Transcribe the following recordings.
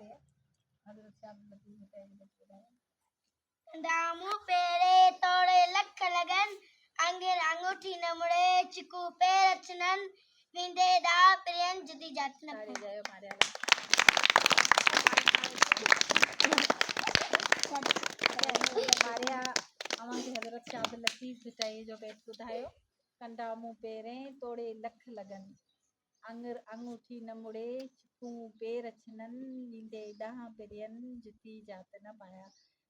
मारिया हज़रत शाह अब्दुल लतीफ़ भुट्टाई जो बेत ॿुधायो। दामू पेरे तोड़े लख लगन अंगिर अंगूठी न मुड़े चिकू पेर अचनन विंदे दा प्रियन जुदी जात न ताड़ी जायो मारिया मारिया अवां खे हज़रत शाह अब्दुल लतीफ़ भुट्टाई जो बेत ॿुधायो। कंडा मूं पेरें तोड़े लख लगन अंगर अंगूठी न मुड़े चिकू पेर अचनन वींदे ॾांहुं पिरियन जुती जात न पाया।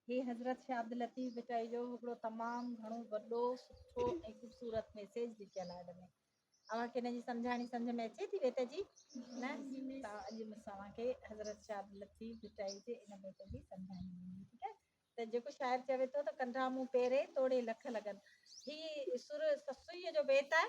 हे हज़रत शाह अब्दुल लतीफ़ भुट्टाई जो हिकिड़ो तमामु घणो वॾो सुठो ऐं ख़ूबसूरत मैसेज लिखियल आहे। हिन में अव्हांखे हिन जी सम्झाणी सम्झ में अचे थी बेट जी न? त अॼु मूं तव्हांखे हज़रत शाह अब्दुल लतीफ़ भुट्टाई जे इन बेट जी सम्झाणी ॾींदी। ठीकु आहे? त जेको शाइर चवे थो त कंडा मूं पेरे तोड़े लख लगन, ही सुर ससुईअ जो बेत आहे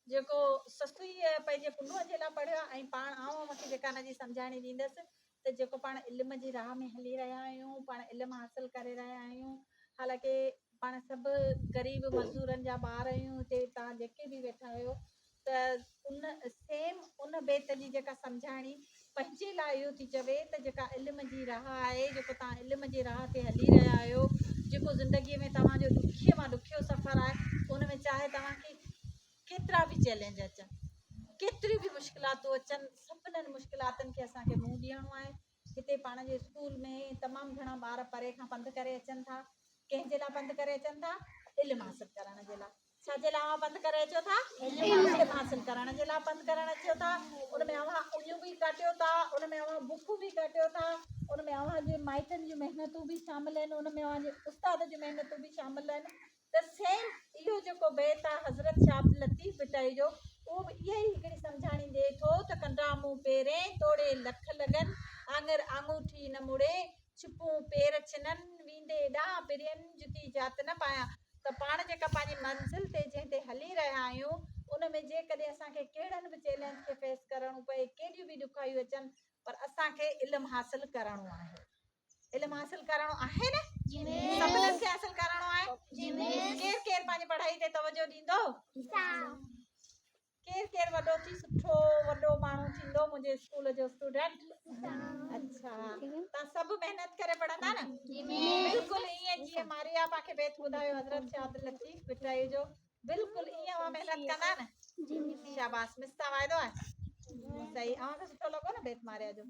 जेको ससुईअ पंहिंजे पुनूअ जे लाइ पढ़ियो आहे। ऐं पाण मूंखे जेका हिन जी सम्झाणी ॾींदसि त जेको पाण इल्म जी राह में हली रहिया आहियूं, पाण इल्मु हासिल करे रहिया आहियूं, हालांकि पाण सभु ग़रीब मज़दूरनि जा ॿार आहियूं, हिते तव्हां जेके बि वेठा आहियो त उन बेत जी जेका सम्झाणी पंहिंजे लाइ इहो थी चवे त जेका इल्म जी राह आहे, जेको तव्हां इल्म जी राह ते हली रहिया आहियो, जेको ज़िंदगीअ में तव्हांजो ॾुखियो मां ॾुखियो सफ़र आहे, उन में चाहे तव्हांखे केतिरा बि चैलेंज अचनि, केतिरियूं बि मुश्किलातूं अचनि, सभिनीनि मुश्किलातुनि खे असांखे मुंहुं ॾियणो आहे। हिते पाण जे स्कूल में तमामु घणा ॿार परे खां पंधु करे अचनि था। कंहिंजे लाइ पंधु करे अचनि था? इल्मु हासिल करण जे लाइ। छाजे लाइ पंधु करे अचो था? इल्मु हासिल करण जे लाइ पंधु करणु अचो था। उन में अव्हां उञ बि काटियो था, उन में अव्हां बुख बि काटियो था, उन में अव्हांजे माइटनि जूं महिनतूं बि शामिल आहिनि, उन में अव्हांजे उस्ताद जूं महिनतूं बि शामिल आहिनि। त सेम इहो जेको बेत आहे हज़रत शाह अब्दुल लतीफ़ भुट्टाई जो, उहो बि इहा ई हिकिड़ी सम्झाणी ॾिए थो त कंडा मूं पेरें तोड़े लख लगन आंगर आंगूठी न मुड़े छिपूं पेर छिननि वींदे ॾांहुं पिरियन जुती जात न पाया। त पाण जेका पंहिंजी मंज़िल ते जंहिं ते हली रहिया आहियूं, उन में जेकॾहिं असांखे कहिड़नि बि चैलेंज खे फेस करणो पए, केॾियूं बि ॾुखायूं अचनि, पर असांखे इल्मु हासिल करणो आहे। इल्मु हासिल करणो आहे न? सभिनीनि खे हासिल करणो आहे। केरु केरु पंहिंजी पढ़ाई ते तवजो ॾींदो? केरु केरु वॾो थी सुठो वॾो माण्हू थींदो मुंहिंजे स्कूल जो स्टूडेंट? अच्छा, तव्हां सभु महिनत करे पढ़ंदा न? बिल्कुलु ईअं जीअं मारिया पांखे बेत ॿुधायो हज़रत शाह अब्दुल लतीफ़ भुट्टाई जो, बिल्कुलु ईअं अव्हां महिनत कंदा न? शाबाश, मिस्ता वाइदो आहे? सही, अव्हांखे सुठो लॻो न बेत मारिया जो?